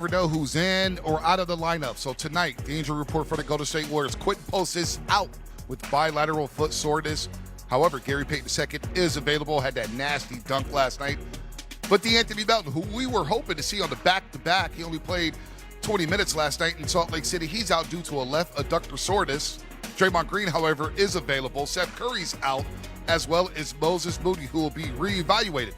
never know who's in or out of the lineup. So tonight, the injury report for the Golden State Warriors. Quentin Post is out with bilateral foot soreness. However, Gary Payton II is available, had that nasty dunk last night. But DeAnthony Melton, who we were hoping to see on the back-to-back, he only played 20 minutes last night in Salt Lake City. He's out due to a left adductor soreness. Draymond Green, however, is available. Seth Curry's out, as well as Moses Moody, who will be reevaluated.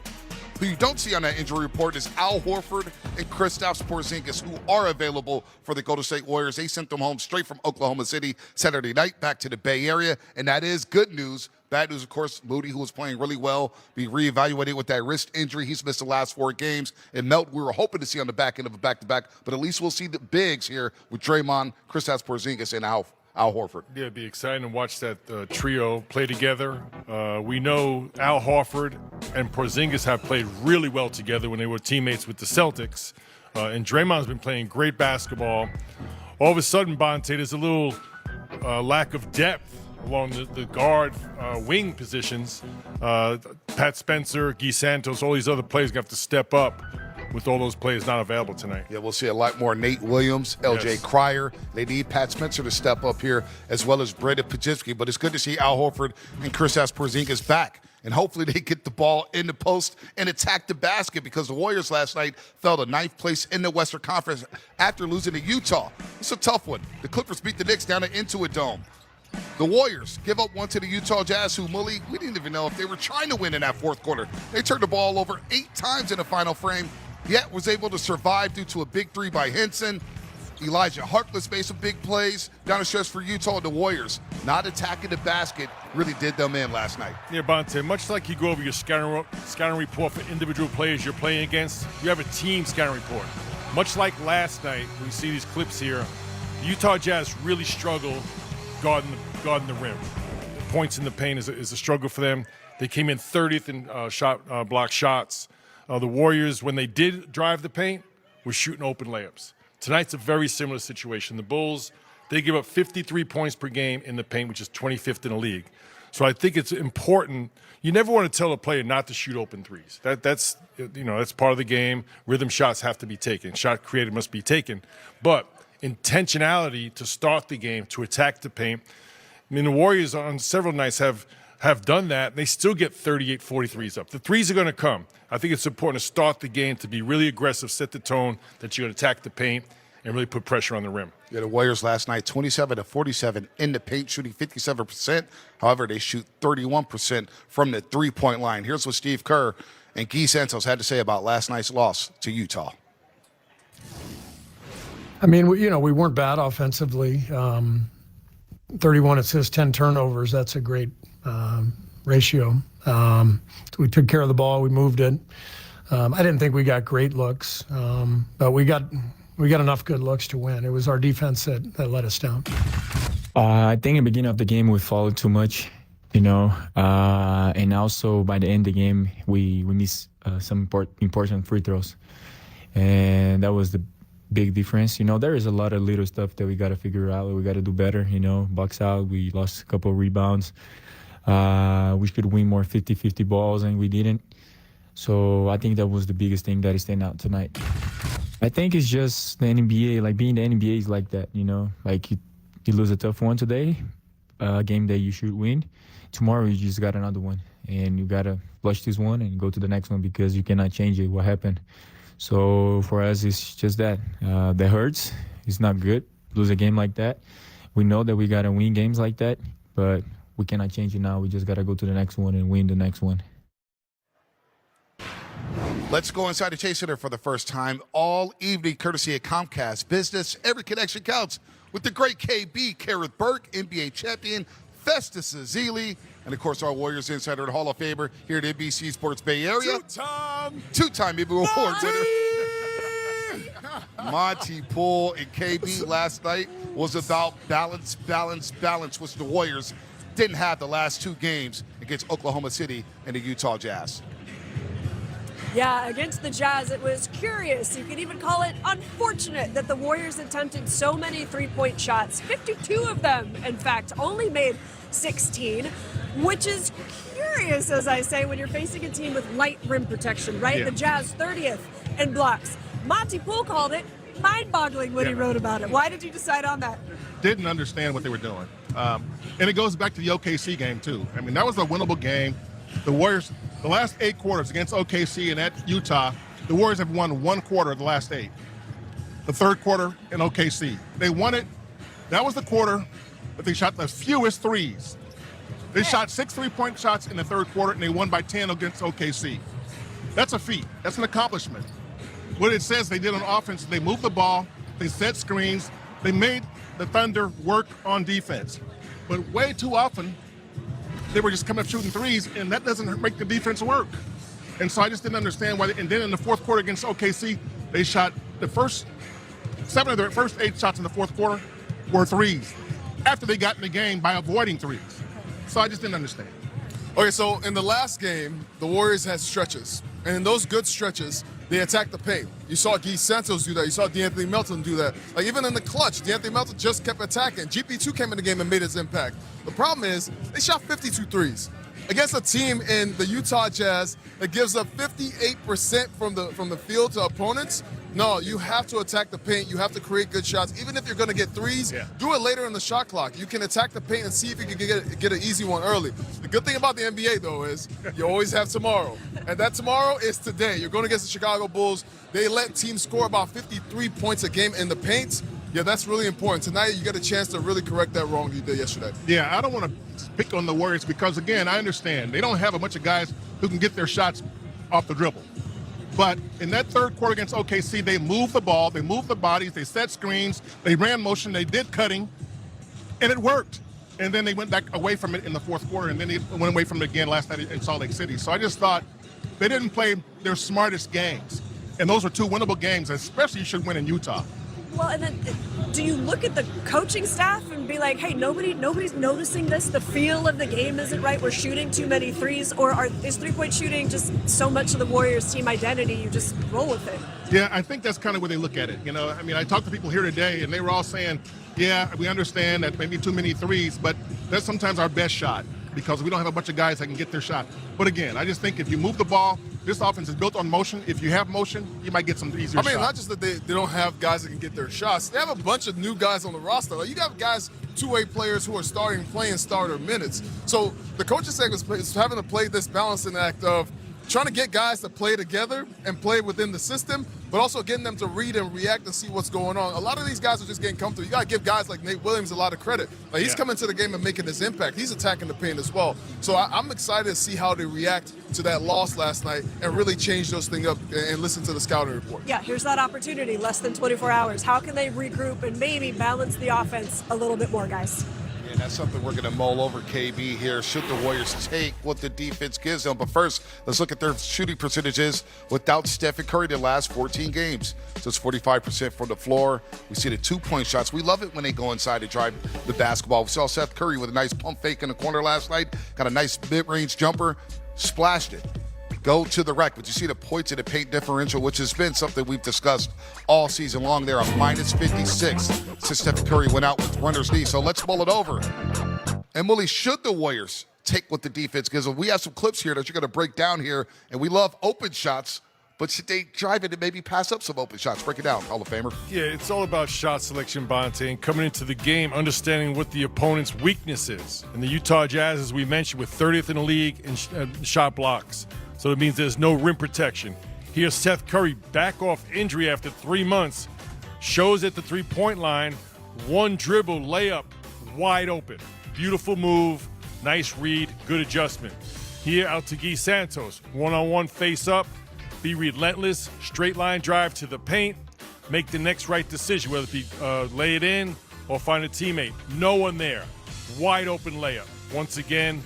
Who you don't see on that injury report is Al Horford and Kristaps Porzingis, who are available for the Golden State Warriors. They sent them home straight from Oklahoma City Saturday night back to the Bay Area, and that is good news. Bad news, of course, Moody, who was playing really well, be reevaluated with that wrist injury. He's missed the last 4 games. And Melton, we were hoping to see on the back end of a back-to-back, but at least we'll see the bigs here with Draymond, Kristaps Porzingis, and Al Horford. Yeah, it'd be exciting to watch that trio play together. We know Al Horford and Porzingis have played really well together when they were teammates with the Celtics. And Draymond's been playing great basketball. All of a sudden, Bonte, there's a little lack of depth along the guard wing positions. Pat Spencer, Guy Santos, all these other players have to step up with all those players not available tonight. Yeah, we'll see a lot more Nate Williams, LJ Cryer. They need Pat Spencer to step up here, as well as Brandon Pajitsky. But it's good to see Al Horford and Kristaps Porzingis back. And hopefully they get the ball in the post and attack the basket, because the Warriors last night fell to 9th place in the Western Conference after losing to Utah. It's a tough one. The Clippers beat the Knicks down at Intuit Dome. The Warriors give up one to the Utah Jazz, who, Mully, we didn't even know if they were trying to win in that fourth quarter. They turned the ball over 8 times in the final frame, yet was able to survive due to a big 3 by Henson. Elijah Harkless made some big plays down the stretch for Utah. The Warriors not attacking the basket really did them in last night. Yeah, Bonte, much like you go over your scouting report for individual players you're playing against, you have a team scouting report. Much like last night, we see these clips here, the Utah Jazz really struggle guarding the rim. The points in the paint is a struggle for them. They came in 30th in block shots. The Warriors, when they did drive the paint, were shooting open layups. Tonight's a very similar situation. The Bulls, they give up 53 points per game in the paint, which is 25th in the league. So I think it's important. You never want to tell a player not to shoot open threes. That's part of the game. Rhythm shots have to be taken. Shot created must be taken. But intentionality to start the game, to attack the paint. I mean, the Warriors on several nights have done that. They still get 38, 43s up. The threes are going to come. I think it's important to start the game, to be really aggressive, set the tone that you're going to attack the paint and really put pressure on the rim. Yeah, the Warriors last night, 27 to 47 in the paint, shooting 57%. However, they shoot 31% from the three-point line. Here's what Steve Kerr and Guy Santos had to say about last night's loss to Utah. I mean, we weren't bad offensively. 31 assists, 10 turnovers. That's a great ratio. So we took care of the ball. We moved it. I didn't think we got great looks, but we got enough good looks to win. It was our defense that let us down. I think in the beginning of the game we fouled too much, and also by the end of the game we missed some important free throws, and that was the big difference. There is a lot of little stuff that we got to figure out. We got to do better. Box out. We lost a couple of rebounds. We should win more 50-50 balls, and we didn't. So I think that was the biggest thing that stand out tonight. I think it's just the NBA. Like, being the NBA is like that. Like you lose a tough one today, a game that you should win. Tomorrow you just got another one, and you gotta flush this one and go to the next one, because you cannot change it. What happened? So for us, it's just that. That hurts. It's not good. Lose a game like that. We know that we got to win games like that, but we cannot change it now. We just got to go to the next one and win the next one. Let's go inside the Chase Center for the first time all evening, courtesy of Comcast Business. Every connection counts with the great KB, Kareth Burke, NBA champion, Festus Ezeli, and, of course, our Warriors insider and Hall of Famer here at NBC Sports Bay Area. Two-time Maybe Awards winner. Monty Poole and KB last night was about balance, which the Warriors didn't have the last 2 games against Oklahoma City and the Utah Jazz. Yeah, against the Jazz, it was curious. You could even call it unfortunate that the Warriors attempted so many three-point shots. 52 of them, in fact, only made 16, which is curious, as I say, when you're facing a team with light rim protection, right? Yeah. The Jazz 30th in blocks. Monty Poole called it mind-boggling when he wrote about it. Why did you decide on that? Didn't understand what they were doing. And it goes back to the OKC game, too. I mean, that was a winnable game. The Warriors, the last 8 quarters against OKC and at Utah, the Warriors have won 1 quarter of the last 8. The third quarter in OKC. They won it. That was the quarter that they shot the fewest threes. They shot 6 3-point shots in the third quarter, and they won by 10 against OKC. That's a feat. That's an accomplishment. What it says they did on offense, they moved the ball, they set screens, they made the Thunder work on defense. But way too often, they were just coming up shooting threes, and that doesn't make the defense work. And so I just didn't understand why. And then in the fourth quarter against OKC, they shot the first 7 of their first 8 shots in the fourth quarter were threes after they got in the game by avoiding threes. So I just didn't understand. Okay, so in the last game, the Warriors had stretches. And in those good stretches, they attacked the paint. You saw Guy Santos do that. You saw DeAnthony Melton do that. Like, even in the clutch, DeAnthony Melton just kept attacking. GP2 came in the game and made his impact. The problem is they shot 52 threes against a team in the Utah Jazz that gives up 58% from the field to opponents. No, you have to attack the paint. You have to create good shots. Even if you're going to get threes, do it later in the shot clock. You can attack the paint and see if you can get an easy one early. The good thing about the NBA, though, is you always have tomorrow. And that tomorrow is today. You're going against the Chicago Bulls. They let teams score about 53 points a game in the paint. Yeah, that's really important. Tonight, you get a chance to really correct that wrong you did yesterday. Yeah, I don't want to pick on the Warriors because, again, I understand. They don't have a bunch of guys who can get their shots off the dribble. But in that third quarter against OKC, they moved the ball, they moved the bodies, they set screens, they ran motion, they did cutting, and it worked. And then they went back away from it in the fourth quarter, and then they went away from it again last night in Salt Lake City. So I just thought they didn't play their smartest games. And those were 2 winnable games, especially you should win in Utah. Well, and then do you look at the coaching staff and be like, hey, nobody's noticing this? The feel of the game isn't right. We're shooting too many threes, or is 3-point shooting just so much of the Warriors' team identity? You just roll with it. Yeah, I think that's kind of where they look at it. You know, I mean, I talked to people here today, and they were all saying, yeah, we understand that maybe too many threes, but that's sometimes our best shot because we don't have a bunch of guys that can get their shot. But again, I just think if you move the ball, this offense is built on motion. If you have motion, you might get some easier shots. Not just that they don't have guys that can get their shots. They have a bunch of new guys on the roster. Like, you got guys, 2-way players who are playing starter minutes. So the coaching staff is having to play this balancing act of trying to get guys to play together and play within the system, but also getting them to read and react and see what's going on. A lot of these guys are just getting comfortable. You got to give guys like Nate Williams a lot of credit. Like, he's coming to the game and making his impact. He's attacking the paint as well. So I'm excited to see how they react to that loss last night and really change those things up and listen to the scouting report. Yeah, here's that opportunity, less than 24 hours. How can they regroup and maybe balance the offense a little bit more, guys? And that's something we're going to mull over, KB, here. Should the Warriors take what the defense gives them? But first, let's look at their shooting percentages without Stephen Curry the last 14 games. So it's 45% from the floor. We see the 2-point shots. We love it when they go inside to drive the basketball. We saw Seth Curry with a nice pump fake in the corner last night. Got a nice mid-range jumper. Splashed it. Go to the rack, but you see the points in the paint differential, which has been something we've discussed all season long. They're a minus 56 since Stephen Curry went out with runner's knee. So let's mull it over. And Mully, should the Warriors take what the defense gives them? We have some clips here that you're going to break down here, and we love open shots, but should they drive it and maybe pass up some open shots? Break it down, Hall of Famer. Yeah, it's all about shot selection, Bonte, and coming into the game, understanding what the opponent's weakness is. And the Utah Jazz, as we mentioned, with 30th in the league in shot blocks. So it means there's no rim protection. Here's Seth Curry back off injury after 3 months. Shows at the 3-point line. 1 dribble, layup, wide open. Beautiful move, nice read, good adjustment. Here out to Guy Santos. 1-on-1 face up. Be relentless, straight line drive to the paint. Make the next right decision, whether it be lay it in or find a teammate. No one there. Wide open layup. Once again,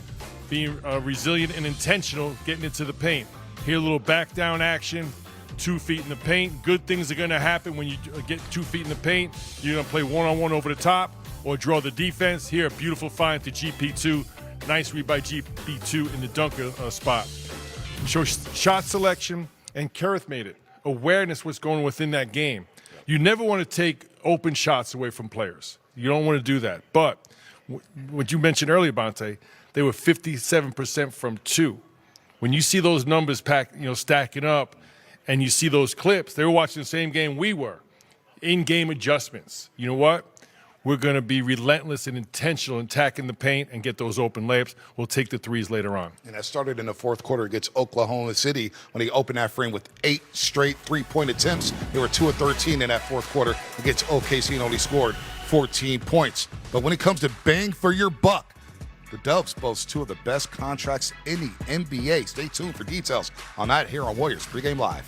being resilient and intentional, getting into the paint. Here, a little back down action, 2 feet in the paint. Good things are going to happen when you get 2 feet in the paint. You're going to play 1-on-1 over the top or draw the defense. Here, a beautiful find to GP2. Nice read by GP2 in the dunker spot. So shot selection, and Kerith made it. Awareness what's going on within that game. You never want to take open shots away from players. You don't want to do that. But what you mentioned earlier, Bonte, they were 57% from 2. When you see those numbers stacking up, and you see those clips, they were watching the same game we were. in-game adjustments. You know what? We're going to be relentless and intentional in attacking the paint and get those open layups. We'll take the threes later on. And that started in the fourth quarter against Oklahoma City when they opened that frame with 8 straight three-point attempts. They were 2 of 13 in that fourth quarter against OKC and only scored 14 points. But when it comes to bang for your buck, the Dubs boast 2 of the best contracts in the NBA. Stay tuned for details on that here on Warriors Pregame Live.